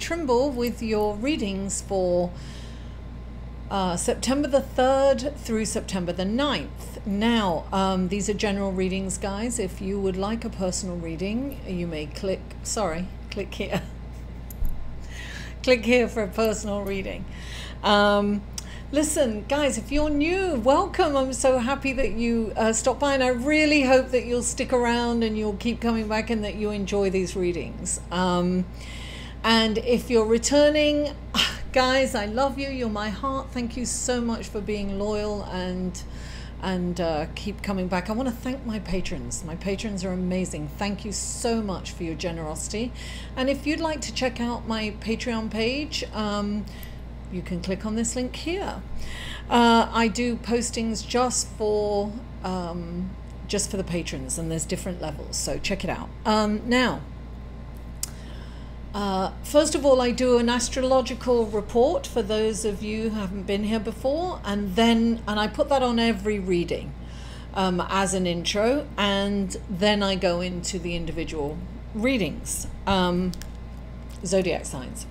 Trimble with your readings for September the 3rd through September the 9th. Now, these are general readings, guys. If you would like a personal reading, you may click here. Click here for a personal reading. Listen, guys, if you're new, welcome. I'm so happy that you stopped by, and I really hope that you'll stick around and you'll keep coming back and that you enjoy these readings. And if you're returning, guys, I love you. You're my heart. Thank you so much for being loyal and keep coming back. I want to thank my patrons. My patrons are amazing. Thank you so much for your generosity. And if you'd like to check out my Patreon page, you can click on this link here. I do postings just for the patrons, and there's different levels, so check it out. Now, first of all, I do an astrological report for those of you who haven't been here before, and I put that on every reading as an intro, and then I go into the individual readings, zodiac signs.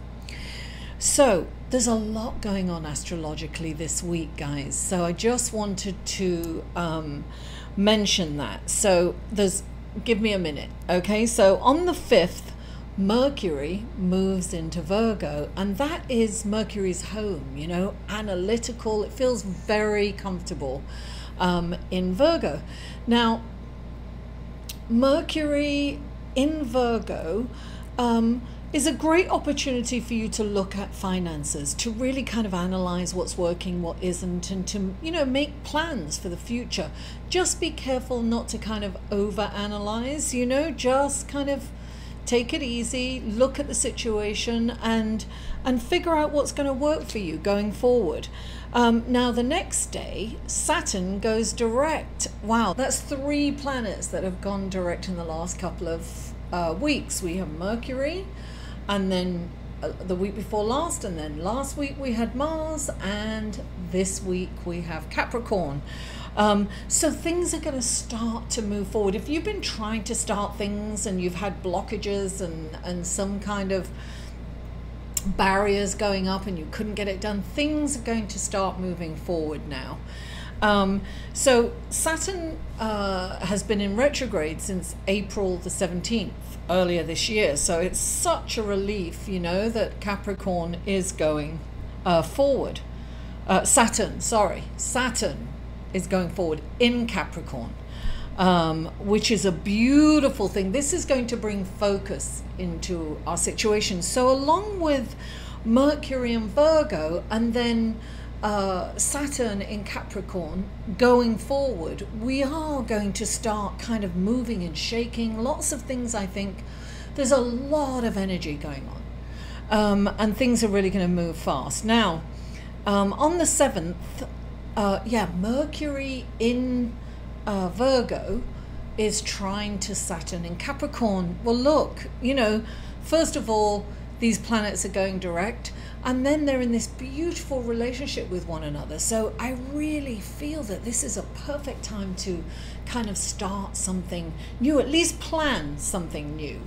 So there's a lot going on astrologically this week, guys, so I just wanted to mention that. So give me a minute, okay? So on the 5th, Mercury moves into Virgo, and that is Mercury's home, you know, analytical. It feels very comfortable in Virgo. Now, Mercury in Virgo is a great opportunity for you to look at finances, to really kind of analyze what's working, what isn't, and to, you know, make plans for the future. Just be careful not to kind of overanalyze, you know, just kind of take it easy, look at the situation, and figure out what's going to work for you going forward. Now, the next day, Saturn goes direct. Wow, that's 3 planets that have gone direct in the last couple of weeks. We have Mercury, and then the week before last, and then last week we had Mars, and this week we have Capricorn. So things are going to start to move forward. If you've been trying to start things and you've had blockages and some kind of barriers going up and you couldn't get it done, things are going to start moving forward now. So Saturn has been in retrograde since April the 17th, earlier this year. So it's such a relief, you know, that Capricorn is going forward. Saturn is going forward in Capricorn, which is a beautiful thing. This is going to bring focus into our situation. So along with Mercury in Virgo and then Saturn in Capricorn going forward, we are going to start kind of moving and shaking lots of things. I think there's a lot of energy going on, and things are really going to move fast. Now, on the 7th, Mercury in Virgo is trine to Saturn in Capricorn. Well, look, you know, first of all, these planets are going direct, and then they're in this beautiful relationship with one another. So I really feel that this is a perfect time to kind of start something new, at least plan something new,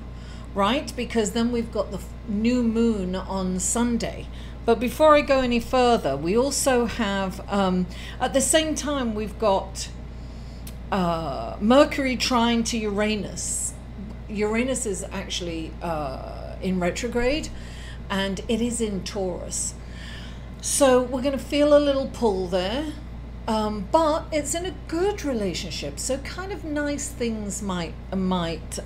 right? Because then we've got the new moon on Sunday. But before I go any further, we also have, at the same time, we've got Mercury trine to Uranus. Uranus is actually in retrograde, and it is in Taurus. So we're going to feel a little pull there, but it's in a good relationship. So kind of nice things might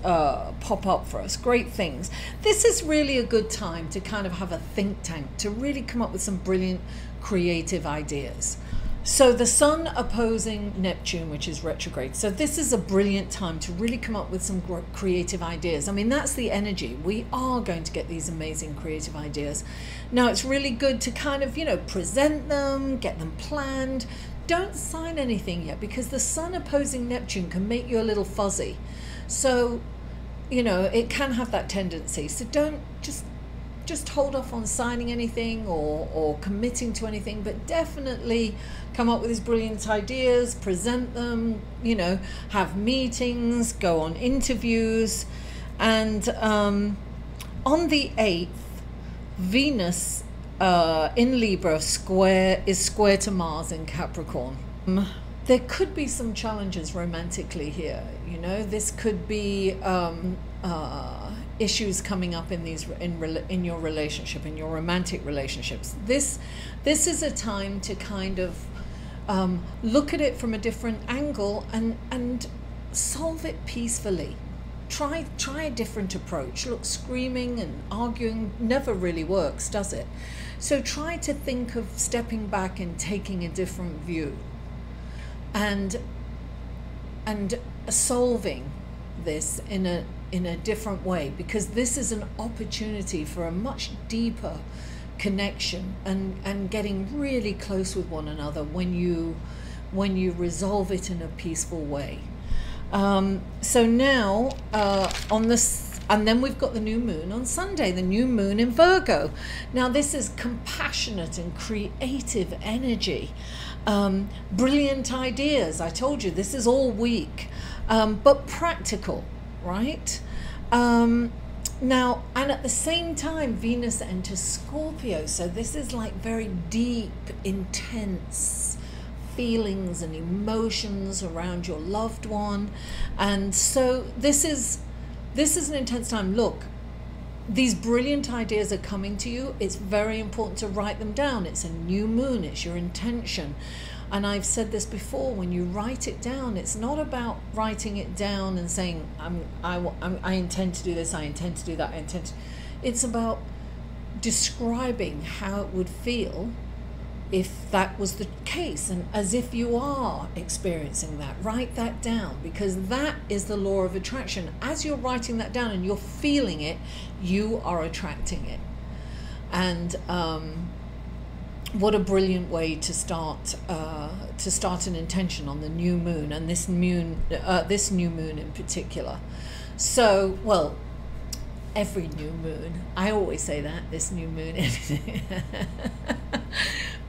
pop up for us, great things. This is really a good time to kind of have a think tank, to really come up with some brilliant creative ideas. So the Sun opposing Neptune, which is retrograde. So this is a brilliant time to really come up with some creative ideas. I mean, that's the energy. We are going to get these amazing creative ideas. Now, it's really good to kind of, you know, present them, get them planned. Don't sign anything yet, because the Sun opposing Neptune can make you a little fuzzy. So, you know, it can have that tendency. So don't just hold off on signing anything or committing to anything, but definitely come up with these brilliant ideas, present them, you know, have meetings, go on interviews. And on the 8th, Venus in Libra is square to Mars in Capricorn. There could be some challenges romantically here. You know, this could be issues coming up in your relationship, in your romantic relationships. This is a time to kind of look at it from a different angle and solve it peacefully. Try a different approach. Look, screaming and arguing never really works, does it? So try to think of stepping back and taking a different view and solving this in a different way, because this is an opportunity for a much deeper connection and getting really close with one another when you resolve it in a peaceful way. So now on this, and then we've got the new moon on Sunday, the new moon in Virgo. Now this is compassionate and creative energy, brilliant ideas. I told you this is all week, but practical, right? Now, and at the same time, Venus enters Scorpio. So this is like very deep, intense feelings and emotions around your loved one. And so this is an intense time. Look, these brilliant ideas are coming to you. It's very important to write them down. It's a new moon. It's your intention. And I've said this before, when you write it down, it's not about writing it down and saying, I intend to do this, I intend to do that, It's about describing how it would feel if that was the case, and as if you are experiencing that. Write that down, because that is the law of attraction. As you're writing that down and you're feeling it, you are attracting it. And what a brilliant way to start an intention on the new moon, and this new moon in particular. So, well, every new moon. I always say that, this new moon.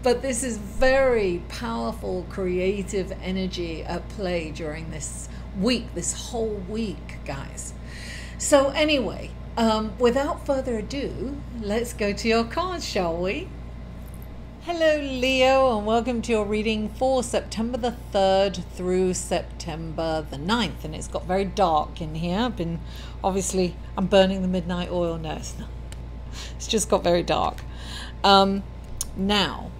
But this is very powerful, creative energy at play during this week, this whole week, guys. So anyway, without further ado, let's go to your cards, shall we? Hello, Leo, and welcome to your reading for September the 3rd through September the 9th. And it's got very dark in here. I'm burning the midnight oil now. It's just got very dark. Now,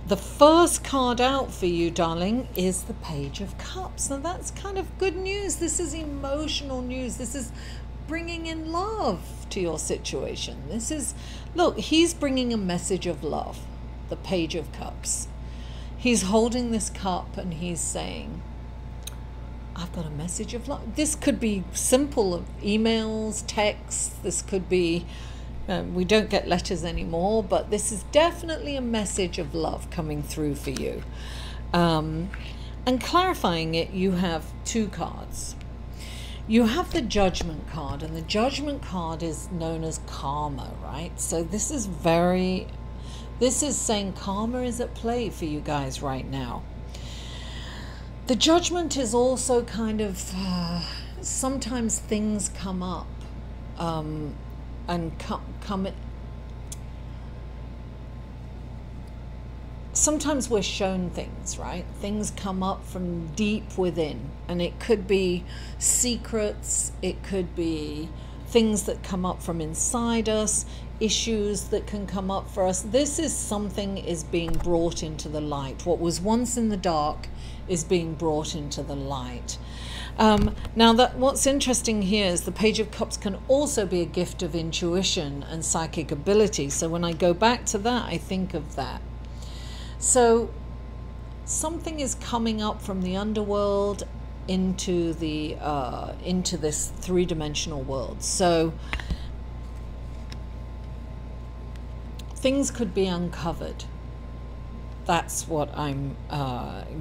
the first card out for you, darling, is the Page of Cups. Now, that's kind of good news. This is emotional news. This is bringing in love to your situation. Look, he's bringing a message of love. The Page of Cups. He's holding this cup and he's saying, I've got a message of love. This could be simple emails, texts. This could be, we don't get letters anymore, but this is definitely a message of love coming through for you. And clarifying it, you have two cards. You have the Judgment card, and the Judgment card is known as karma, right? So this is saying karma is at play for you guys right now. The Judgment is also kind of, sometimes things come up sometimes we're shown things, right? Things come up from deep within, and it could be secrets, it could be things that come up from inside us, issues that can come up for us. This is something is being brought into the light. What was once in the dark is being brought into the light. Now, what's interesting here is the Page of Cups can also be a gift of intuition and psychic ability. So when I go back to that, I think of that. So something is coming up from the underworld into this three-dimensional world. So things could be uncovered. That's what I'm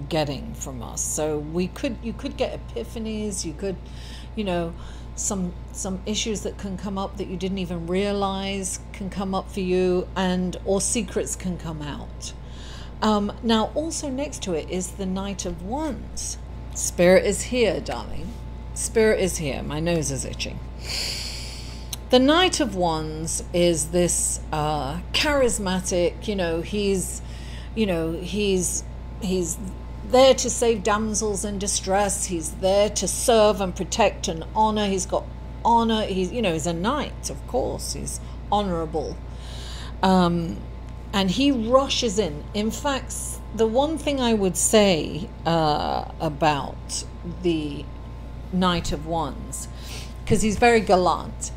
getting from us. So you could get epiphanies. You could, some issues that can come up that you didn't even realize can come up for you, or secrets can come out. Now, also next to it is the Knight of Wands. Spirit is here, darling. Spirit is here. My nose is itching. the Knight of Wands is this charismatic, he's there to save damsels in distress. He's there to serve and protect and honor. He's got honor. He's a knight, of course. He's honorable. And he rushes in. In fact, the one thing I would say about the Knight of Wands, because he's very gallant,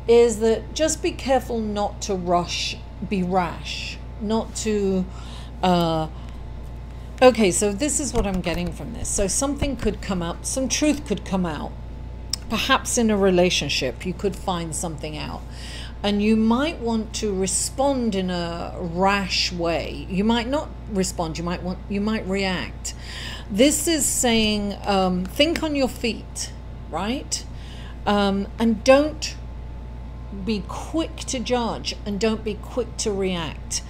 is that just be careful not to be rash, not to... Okay, so this is what I'm getting from this. So something could come out, some truth could come out. Perhaps in a relationship, you could find something out. And you might want to respond in a rash way. You might not respond, you might react. This is saying, think on your feet, right? And don't be quick to judge, and don't be quick to react.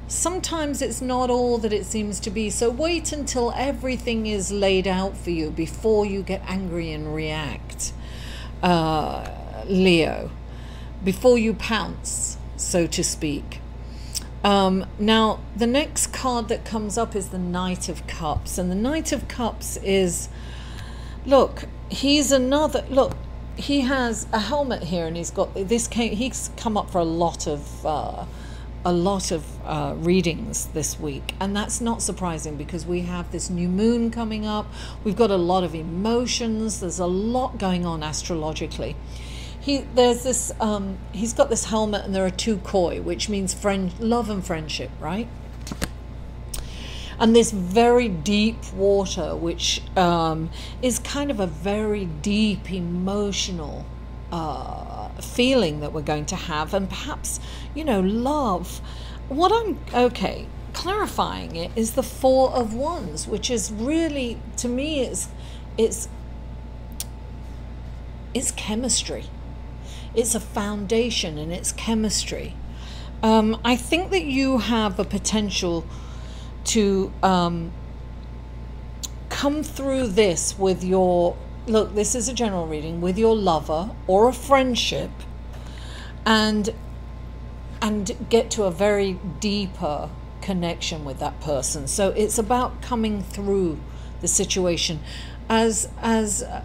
Sometimes it's not all that it seems to be, so wait until everything is laid out for you before you get angry and react, Leo, before you pounce, so to speak. Now the next card that comes up is the Knight of Cups, and the Knight of Cups is, look, he has a helmet here, and he's got this. He's come up for a lot of readings this week, and that's not surprising because we have this new moon coming up. We've got a lot of emotions. There's a lot going on astrologically. He's got this helmet, and there are two koi, which means love and friendship, right? And this very deep water, which is kind of a very deep emotional feeling that we're going to have, and perhaps, love. What I'm clarifying it is the Four of Wands, which is really, to me, it's chemistry. It's a foundation, and it's chemistry. I think that you have a potential to come through this with your, look, this is a general reading, with your lover or a friendship, and get to a very deeper connection with that person. So it's about coming through the situation. As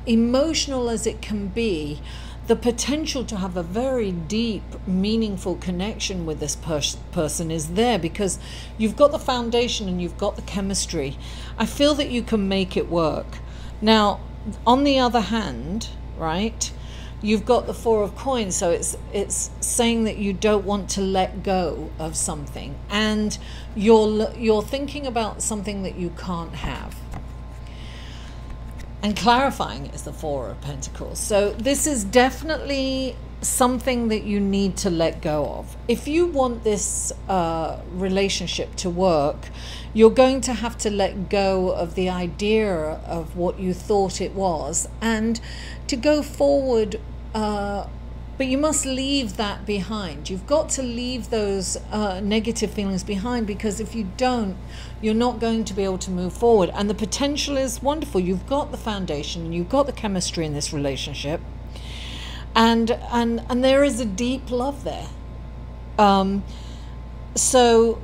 emotional as it can be, the potential to have a very deep, meaningful connection with this person is there, because you've got the foundation and you've got the chemistry. I feel that you can make it work. Now, on the other hand, right, you've got the Four of Coins, so it's saying that you don't want to let go of something, and you're thinking about something that you can't have. And clarifying it is the Four of Pentacles. So this is definitely something that you need to let go of. If you want this relationship to work, you're going to have to let go of the idea of what you thought it was, and to go forward, but you must leave that behind. You've got to leave those negative feelings behind, because if you don't, you're not going to be able to move forward. And the potential is wonderful. You've got the foundation, and you've got the chemistry in this relationship, and there is a deep love there. So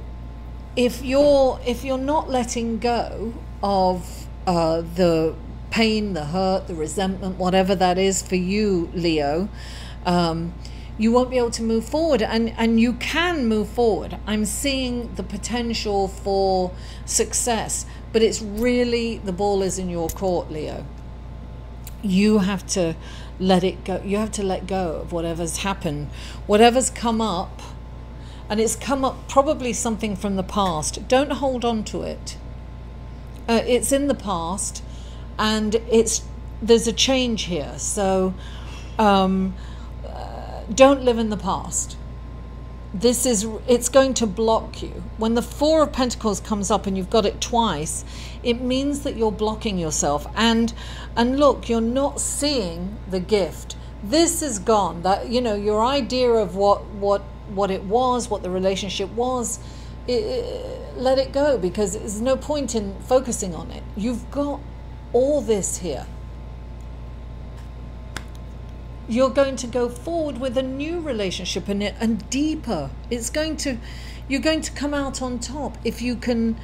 if you're not letting go of the pain, the hurt, the resentment, whatever that is for you, Leo, you won't be able to move forward, and you can move forward. I'm seeing the potential for success, but it's really, the ball is in your court, Leo. You have to let it go. You have to let go of whatever's happened, whatever's come up, and it's come up probably something from the past. Don't hold on to it. It's in the past, and there's a change here. So don't live in the past. It's going to block you. When the Four of Pentacles comes up and you've got it twice, it means that you're blocking yourself. And look, you're not seeing the gift. This is gone. That, your idea of what it was, what the relationship was, let it go, because there's no point in focusing on it. You've got all this here. you're going to go forward with a new relationship and deeper. You're going to come out on top if you can.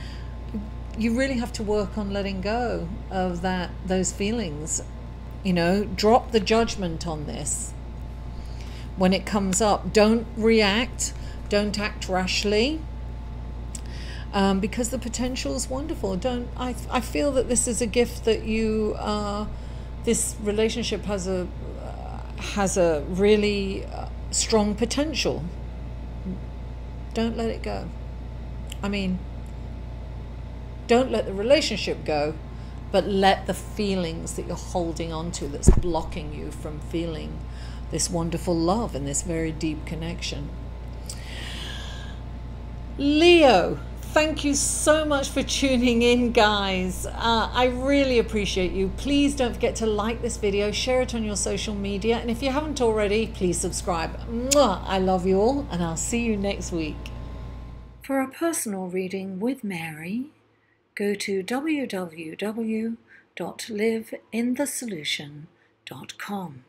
You really have to work on letting go of those feelings. Drop the judgment on this. When it comes up, don't react, don't act rashly, because the potential is wonderful. I feel that this is a gift that this relationship has a really strong potential. Don't let it go. Don't let the relationship go, but let the feelings that you're holding on to that's blocking you from feeling this wonderful love and this very deep connection. Leo, thank you so much for tuning in, guys. I really appreciate you. Please don't forget to like this video, share it on your social media, and if you haven't already, please subscribe. Mwah! I love you all, and I'll see you next week. For a personal reading with Mary, go to www.liveinthesolution.com.